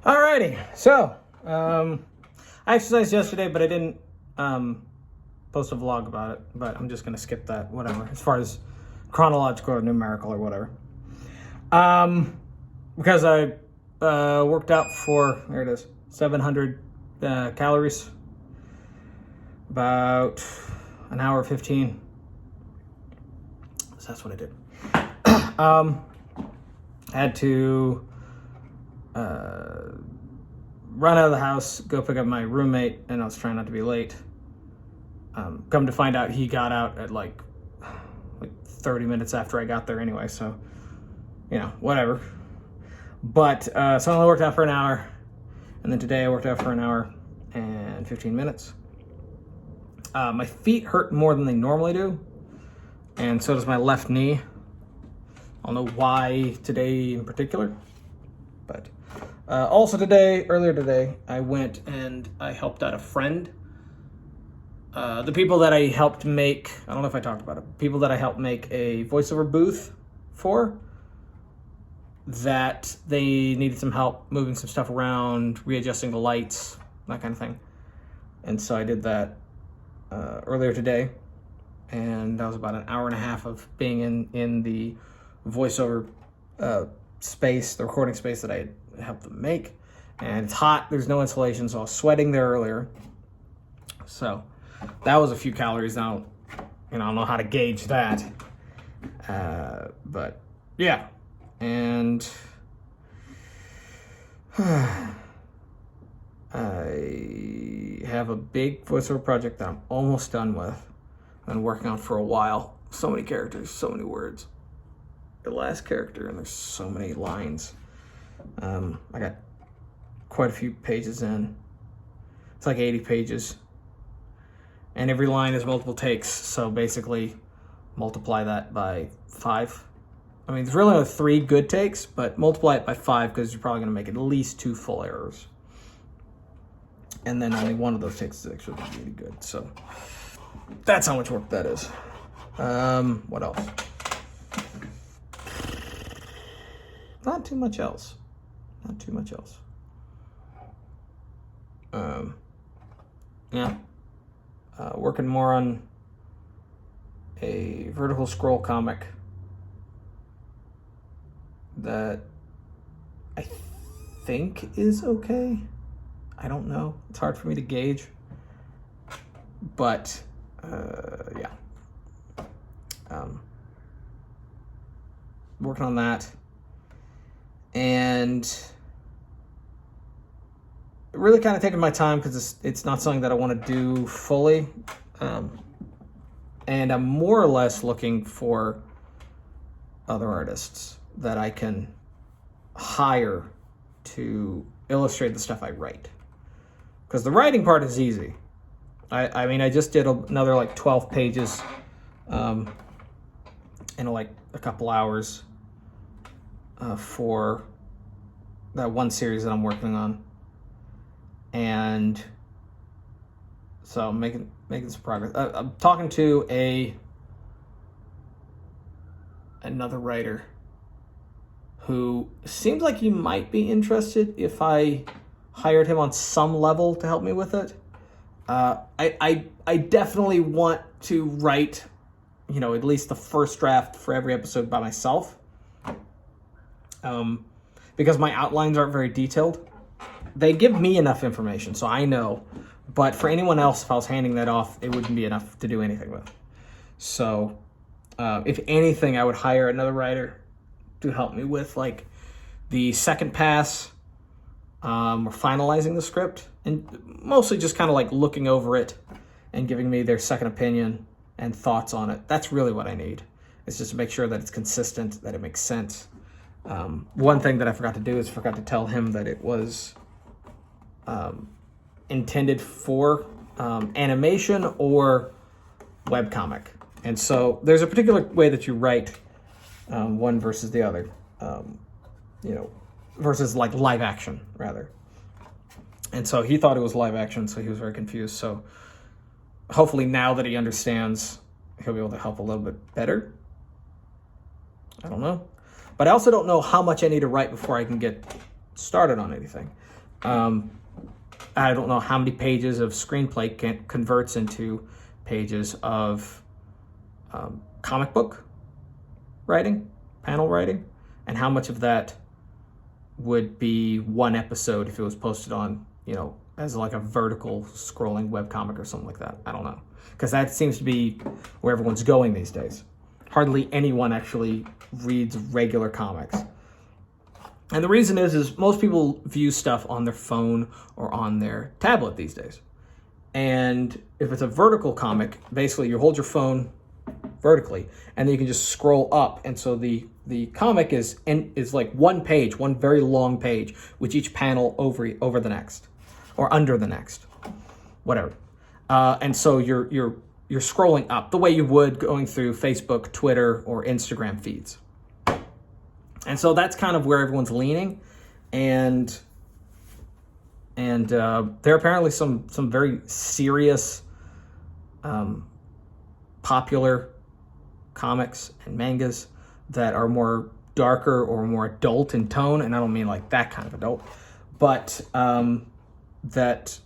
Alrighty, so I exercised yesterday, but I didn't post a vlog about it. But I'm just gonna skip that, whatever, as far as chronological or numerical or whatever. Because I worked out for 700 calories, about an hour 15. So that's what I did. Had to run out of the house, go pick up my roommate, and I was trying not to be late. Come to find out, he got out at like 30 minutes after I got there anyway, so, whatever. But, so I only worked out for an hour, and then today I worked out for an hour and 15 minutes. My feet hurt more than they normally do, and so does my left knee. I don't know why today in particular, but also earlier today, I went and I helped out a friend. The people that I helped make, I don't know if I talked about it, people that I helped make a voiceover booth for, that they needed some help moving some stuff around, readjusting the lights, that kind of thing. And so I did that earlier today, and that was about an hour and a half of being in the voiceover space, the recording space that I had helped them make. And it's hot, there's no insulation, so I was sweating there earlier. So that was a few calories. Now, I don't know how to gauge that. But yeah. And I have a big voiceover project that I'm almost done with. I've been working on for a while. So many characters, so many words. The last character, and there's so many lines. I got quite a few pages in. It's like 80 pages. And every line is multiple takes, so basically multiply that by 5. I mean, there's really only 3 good takes, but multiply it by 5 because you're probably going to make at least 2 full errors. And then only one of those takes is actually really good. So that's how much work that is. What else? Not too much else. Yeah. Working more on a Vertical Scroll comic that I think is okay. I don't know. It's hard for me to gauge. But, yeah. Working on that. And really kind of taking my time because it's not something that I want to do fully. And I'm more or less looking for other artists that I can hire to illustrate the stuff I write. Because the writing part is easy. I mean, I just did another 12 pages in a couple hours for that one series that I'm working on. And so I'm making some progress. I'm talking to another writer who seems like he might be interested if I hired him on some level to help me with it. I definitely want to write, at least the first draft for every episode by myself. Because my outlines aren't very detailed. They give me enough information, so I know. But for anyone else, if I was handing that off, it wouldn't be enough to do anything with. So, if anything, I would hire another writer to help me with, the second pass, or finalizing the script, and mostly just kind of, looking over it and giving me their second opinion and thoughts on it. That's really what I need. It's just to make sure that it's consistent, that it makes sense. One thing that I forgot to do is forgot to tell him that it was intended for animation or webcomic. And so there's a particular way that you write one versus the other, versus live action, rather. And so he thought it was live action, so he was very confused. So hopefully now that he understands, he'll be able to help a little bit better. I don't know. But I also don't know how much I need to write before I can get started on anything. I don't know how many pages of screenplay converts into pages of comic book writing, panel writing, and how much of that would be one episode if it was posted on, as like a vertical scrolling webcomic or something like that. I don't know. Because that seems to be where everyone's going these days. Hardly anyone actually reads regular comics. And the reason is most people view stuff on their phone or on their tablet these days. And if it's a vertical comic, basically you hold your phone vertically and then you can just scroll up. And so the comic is like one page, one very long page, with each panel over the next or under the next, whatever. And so you're scrolling up the way you would going through Facebook, Twitter, or Instagram feeds. And so that's kind of where everyone's leaning, and there are apparently some very serious, popular comics and mangas that are more darker or more adult in tone, and I don't mean like that kind of adult, but that,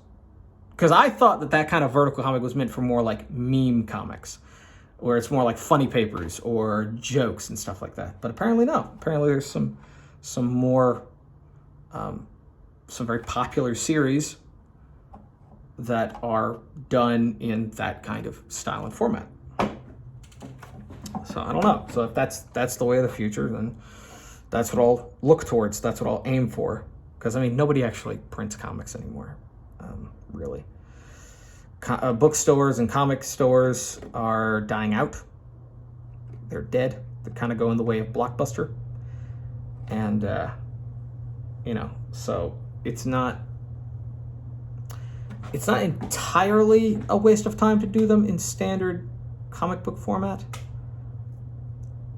because I thought that kind of vertical comic was meant for more like meme comics, where it's more like funny papers or jokes and stuff like that. But apparently no. Apparently there's some more, some very popular series that are done in that kind of style and format. So I don't know. So if that's the way of the future, then that's what I'll look towards. That's what I'll aim for. Because, nobody actually prints comics anymore, really. Bookstores and comic stores are dying out. They're dead. They're kind of going the way of Blockbuster. And, so it's not entirely a waste of time to do them in standard comic book format.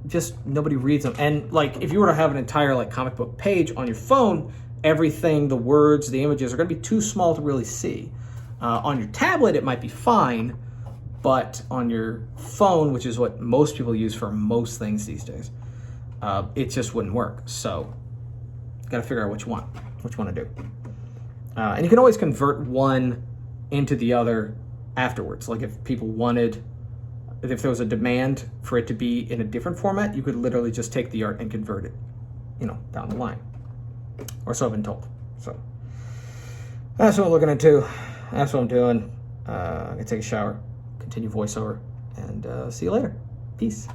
Just nobody reads them. And, if you were to have an entire, comic book page on your phone, everything, the words, the images are going to be too small to really see. On your tablet, it might be fine, but on your phone, which is what most people use for most things these days, it just wouldn't work. So, got to figure out which one to do. And you can always convert one into the other afterwards. Like if there was a demand for it to be in a different format, you could literally just take the art and convert it, down the line. Or so I've been told. So, that's what I'm looking into. That's what I'm doing. I'm going to take a shower, continue voiceover, and see you later. Peace.